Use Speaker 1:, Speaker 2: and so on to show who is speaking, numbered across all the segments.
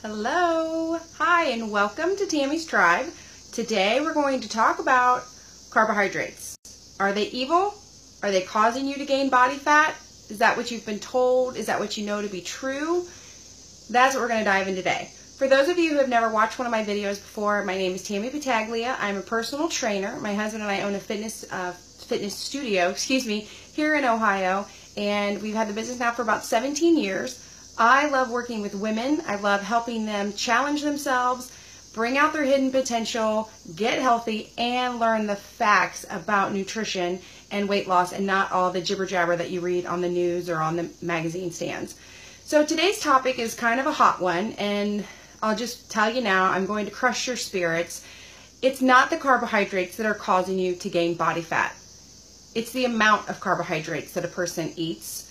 Speaker 1: Hello, hi, and welcome to Tammy's Tribe. Today we're going to talk about carbohydrates. Are they evil? Are they causing you to gain body fat? Is that what you've been told? Is that what you know to be true? That's what we're going to dive in today. For those of you who have never watched one of my videos before, my name is Tammy Battaglia. I'm a personal trainer. My husband and I own a fitness studio, here in Ohio, and we've had the business now for about 17 years. I love working with women. I love helping them challenge themselves, bring out their hidden potential, get healthy, and learn the facts about nutrition and weight loss and not all the jibber jabber that you read on the news or on the magazine stands. So today's topic is kind of a hot one, and I'll just tell you now, I'm going to crush your spirits. It's not the carbohydrates that are causing you to gain body fat. It's the amount of carbohydrates that a person eats,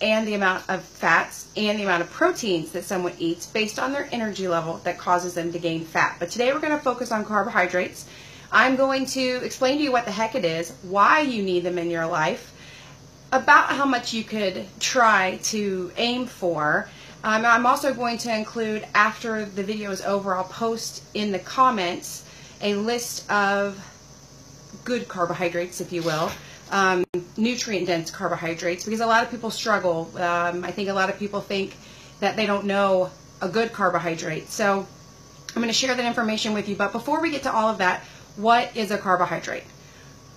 Speaker 1: and the amount of fats and the amount of proteins that someone eats based on their energy level that causes them to gain fat. But today we're going to focus on carbohydrates. I'm going to explain to you what the heck it is, why you need them in your life, about how much you could try to aim for. I'm also going to include, after the video is over, I'll post in the comments a list of good carbohydrates, if you will. Nutrient-dense carbohydrates, because a lot of people struggle. I think a lot of people think that they don't know a good carbohydrate. So I'm going to share that information with you. But before we get to all of that, what is a carbohydrate?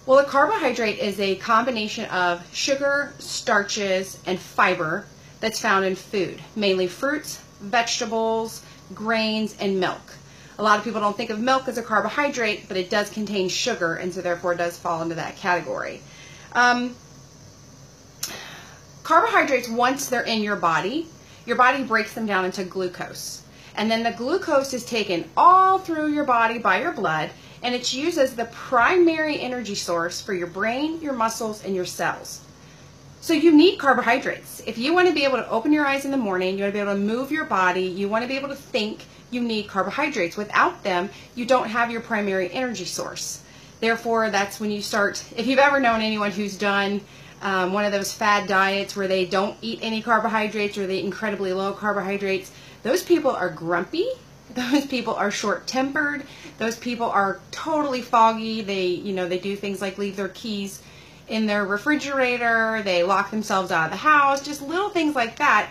Speaker 1: Well, a carbohydrate is a combination of sugar, starches, and fiber that's found in food, mainly fruits, vegetables, grains, and milk. A lot of people don't think of milk as a carbohydrate, but it does contain sugar, and so therefore it does fall into that category. Carbohydrates, once they're in your body breaks them down into glucose. And then the glucose is taken all through your body by your blood, and it's used as the primary energy source for your brain, your muscles, and your cells. So you need carbohydrates. If you want to be able to open your eyes in the morning, you want to be able to move your body, you want to be able to think, you need carbohydrates. Without them, you don't have your primary energy source. Therefore, that's when you start, if you've ever known anyone who's done one of those fad diets where they don't eat any carbohydrates or they eat incredibly low carbohydrates, those people are grumpy, those people are short-tempered, those people are totally foggy. They do things like leave their keys in their refrigerator, they lock themselves out of the house, just little things like that.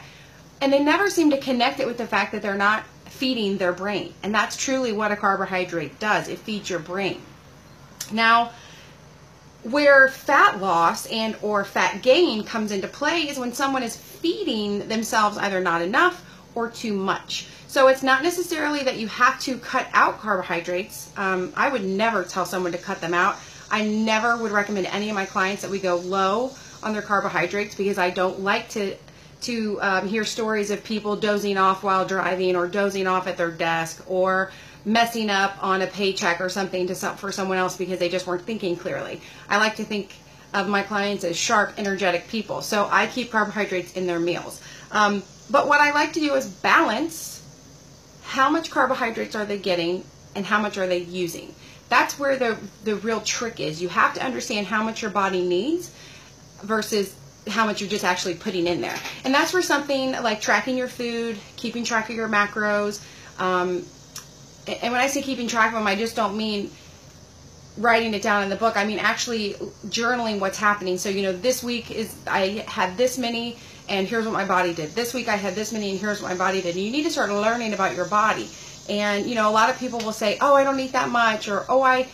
Speaker 1: And they never seem to connect it with the fact that they're not feeding their brain. And that's truly what a carbohydrate does. It feeds your brain. Now, where fat loss and or fat gain comes into play is when someone is feeding themselves either not enough or too much. So it's not necessarily that you have to cut out carbohydrates. I would never tell someone to cut them out. I never would recommend any of my clients that we go low on their carbohydrates, because I don't like to hear stories of people dozing off while driving, or dozing off at their desk, or messing up on a paycheck or something for someone else because they just weren't thinking clearly. I like to think of my clients as sharp, energetic people. So I keep carbohydrates in their meals. But what I like to do is balance how much carbohydrates are they getting and how much are they using. That's where the real trick is. You have to understand how much your body needs versus how much you're just actually putting in there. And that's where something like tracking your food, keeping track of your macros, and when I say keeping track of them, I just don't mean writing it down in the book. I mean actually journaling what's happening. So, this week I had this many, and here's what my body did. This week I had this many, and here's what my body did. And you need to start learning about your body. And, a lot of people will say, oh, I don't eat that much, or, oh, I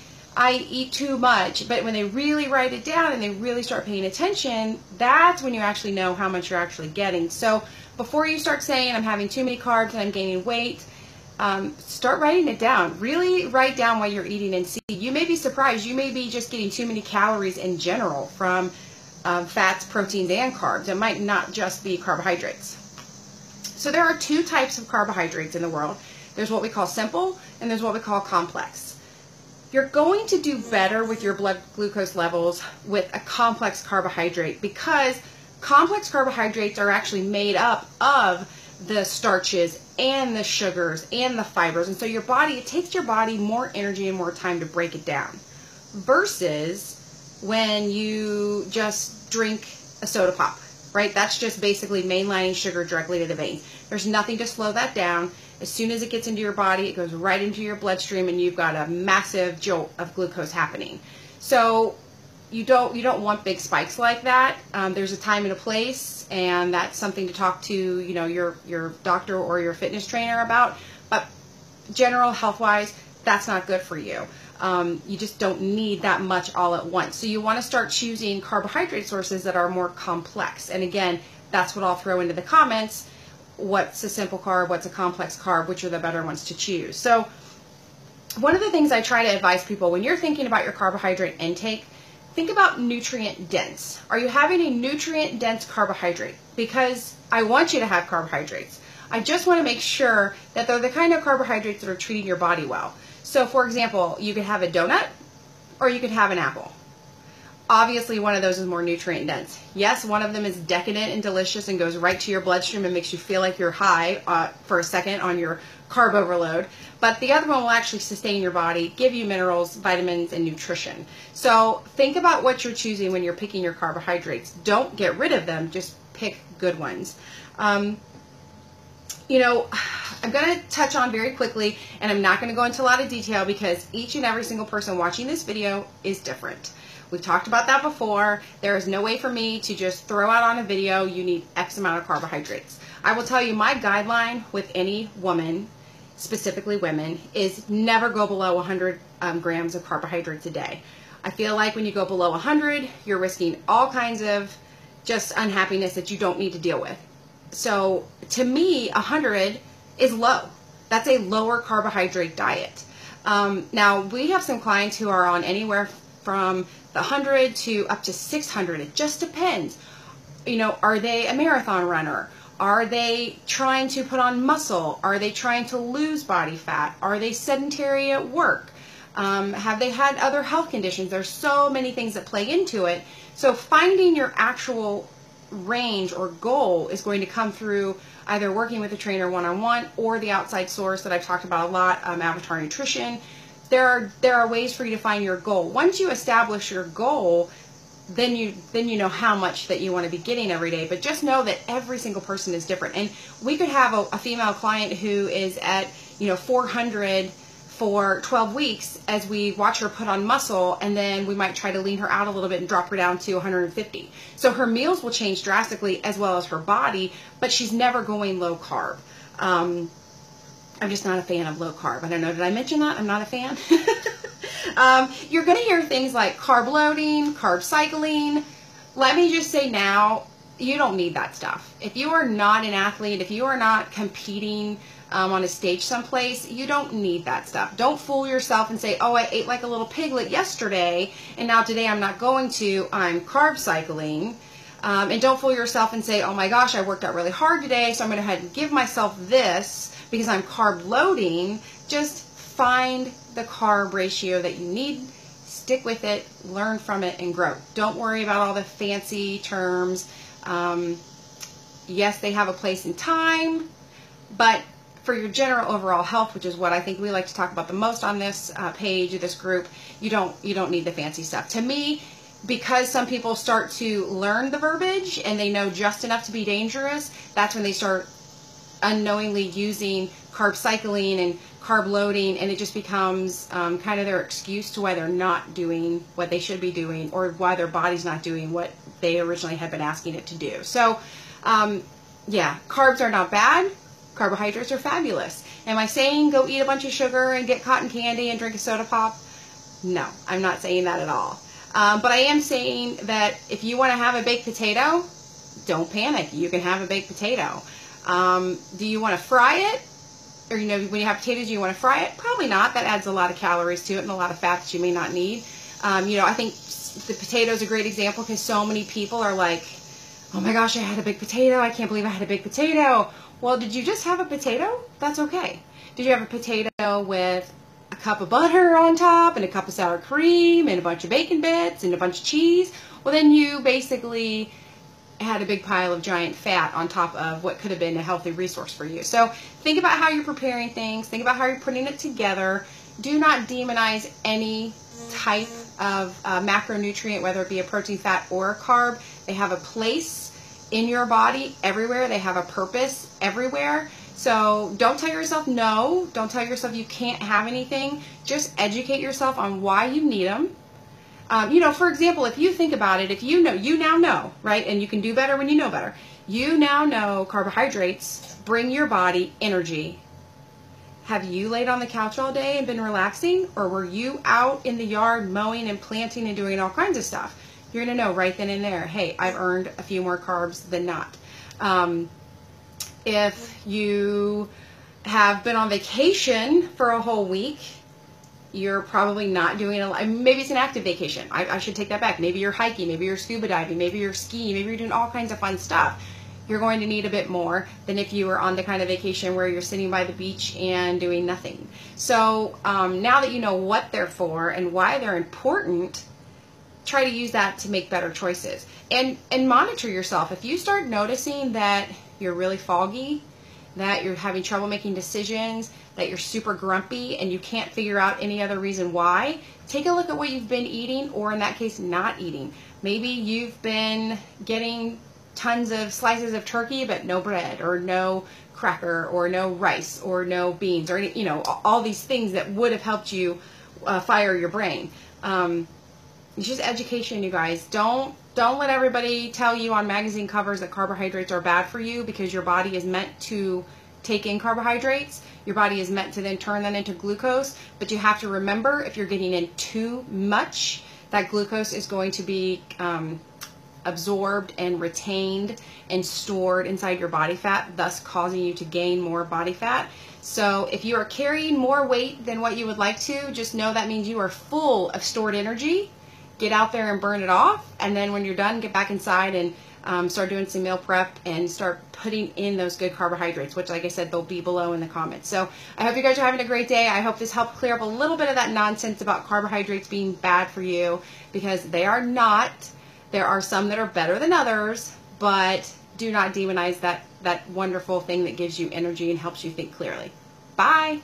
Speaker 1: eat too much. But when they really write it down and they really start paying attention, that's when you actually know how much you're actually getting. So before you start saying, I'm having too many carbs and I'm gaining weight, start writing it down. Really write down what you're eating and see. You may be surprised. You may be just getting too many calories in general from fats, proteins, and carbs. It might not just be carbohydrates. So there are two types of carbohydrates in the world. There's what we call simple, and there's what we call complex. You're going to do better with your blood glucose levels with a complex carbohydrate, because complex carbohydrates are actually made up of the starches and the sugars and the fibers, and so it takes your body more energy and more time to break it down, versus when you just drink a soda pop. right? That's just basically mainlining sugar directly to the veins. There's nothing to slow that down. As soon as it gets into your body, it goes right into your bloodstream, and you've got a massive jolt of glucose happening. So you don't want big spikes like that. There's a time and a place, and that's something to talk to, you know, your doctor or your fitness trainer about. But general health-wise, that's not good for you. You just don't need that much all at once. So you want to start choosing carbohydrate sources that are more complex. And again, that's what I'll throw into the comments. What's a simple carb? What's a complex carb? Which are the better ones to choose? So one of the things I try to advise people when you're thinking about your carbohydrate intake, think about nutrient dense. Are you having a nutrient dense carbohydrate? Because I want you to have carbohydrates. I just want to make sure that they're the kind of carbohydrates that are treating your body well. So for example, you could have a donut or you could have an apple. Obviously one of those is more nutrient dense. Yes, one of them is decadent and delicious and goes right to your bloodstream and makes you feel like you're high for a second on your carb overload. But the other one will actually sustain your body, give you minerals, vitamins, and nutrition. So think about what you're choosing when you're picking your carbohydrates. Don't get rid of them, just pick good ones. You know, I'm going to touch on very quickly, and I'm not going to go into a lot of detail because each and every single person watching this video is different. We've talked about that before. There is no way for me to just throw out on a video, you need X amount of carbohydrates. I will tell you my guideline with any woman, specifically women, is never go below 100 grams of carbohydrates a day. I feel like when you go below 100, you're risking all kinds of just unhappiness that you don't need to deal with. So to me, 100 is low. That's a lower carbohydrate diet. Now we have some clients who are on anywhere from the 100 to up to 600. It just depends. You know, are they a marathon runner? Are they trying to put on muscle? Are they trying to lose body fat? Are they sedentary at work? Have they had other health conditions? There's so many things that play into it. So finding your actual range or goal is going to come through either working with a trainer one-on-one or the outside source that I've talked about a lot, Avatar Nutrition. There are ways for you to find your goal. Once you establish your goal, then you know how much that you want to be getting every day. But just know that every single person is different. And we could have a female client who is at 400 for 12 weeks as we watch her put on muscle, and then we might try to lean her out a little bit and drop her down to 150. So her meals will change drastically as well as her body, but she's never going low carb. I'm just not a fan of low carb. I don't know, did I mention that? I'm not a fan. You're going to hear things like carb loading, carb cycling. Let me just say now, you don't need that stuff. If you are not an athlete, if you are not competing on a stage someplace, you don't need that stuff. Don't fool yourself and say, oh, I ate like a little piglet yesterday, and now today I'm not going to. I'm carb cycling. And don't fool yourself and say, oh my gosh, I worked out really hard today, so I'm going to go ahead and give myself this because I'm carb loading. Just find the carb ratio that you need, stick with it, learn from it, and grow. Don't worry about all the fancy terms. Yes, they have a place and time, but for your general overall health, which is what I think we like to talk about the most on this page of this group, you don't need the fancy stuff. To me, because some people start to learn the verbiage and they know just enough to be dangerous, that's when they start unknowingly using carb cycling and carb loading, and it just becomes kind of their excuse to why they're not doing what they should be doing, or why their body's not doing what they originally had been asking it to do. So yeah, carbs are not bad. Carbohydrates are fabulous. Am I saying go eat a bunch of sugar and get cotton candy and drink a soda pop? No, I'm not saying that at all. But I am saying that if you want to have a baked potato, don't panic. You can have a baked potato. Do you want to fry it? Or, when you have potatoes, do you want to fry it? Probably not. That adds a lot of calories to it and a lot of fat that you may not need. I think the potato is a great example because so many people are like, oh my gosh, I had a baked potato. I can't believe I had a baked potato. Well, did you just have a potato? That's okay. Did you have a potato with a cup of butter on top and a cup of sour cream and a bunch of bacon bits and a bunch of cheese? Well, then you basically had a big pile of giant fat on top of what could have been a healthy resource for you. So think about how you're preparing things. Think about how you're putting it together. Do not demonize any type of macronutrient, whether it be a protein, fat, or a carb. They have a place in your body everywhere. They have a purpose everywhere. So don't tell yourself no. Don't tell yourself you can't have anything. Just educate yourself on why you need them. For example, if you think about it, if you now know, right? And you can do better when you know better. You now know carbohydrates bring your body energy. Have you laid on the couch all day and been relaxing? Or were you out in the yard mowing and planting and doing all kinds of stuff? You're going to know right then and there, hey, I've earned a few more carbs than not. If you have been on vacation for a whole week, you're probably not doing maybe it's an active vacation. I should take that back. Maybe you're hiking, maybe you're scuba diving, maybe you're skiing, maybe you're doing all kinds of fun stuff. You're going to need a bit more than if you were on the kind of vacation where you're sitting by the beach and doing nothing. So now that you know what they're for and why they're important, try to use that to make better choices. And monitor yourself. If you start noticing that you're really foggy, that you're having trouble making decisions, that you're super grumpy and you can't figure out any other reason why, take a look at what you've been eating, or in that case, not eating. Maybe you've been getting tons of slices of turkey, but no bread, or no cracker, or no rice, or no beans, or all these things that would have helped you fire your brain. It's just education, you guys. Don't let everybody tell you on magazine covers that carbohydrates are bad for you, because your body is meant to take in carbohydrates. Your body is meant to then turn that into glucose. But you have to remember, if you're getting in too much, that glucose is going to be absorbed and retained and stored inside your body fat, thus causing you to gain more body fat. So if you are carrying more weight than what you would like to, just know that means you are full of stored energy. Get out there and burn it off, and then when you're done, get back inside and start doing some meal prep and start putting in those good carbohydrates, which, like I said, they'll be below in the comments. So I hope you guys are having a great day. I hope this helped clear up a little bit of that nonsense about carbohydrates being bad for you, because they are not. There are some that are better than others, but do not demonize that wonderful thing that gives you energy and helps you think clearly. Bye.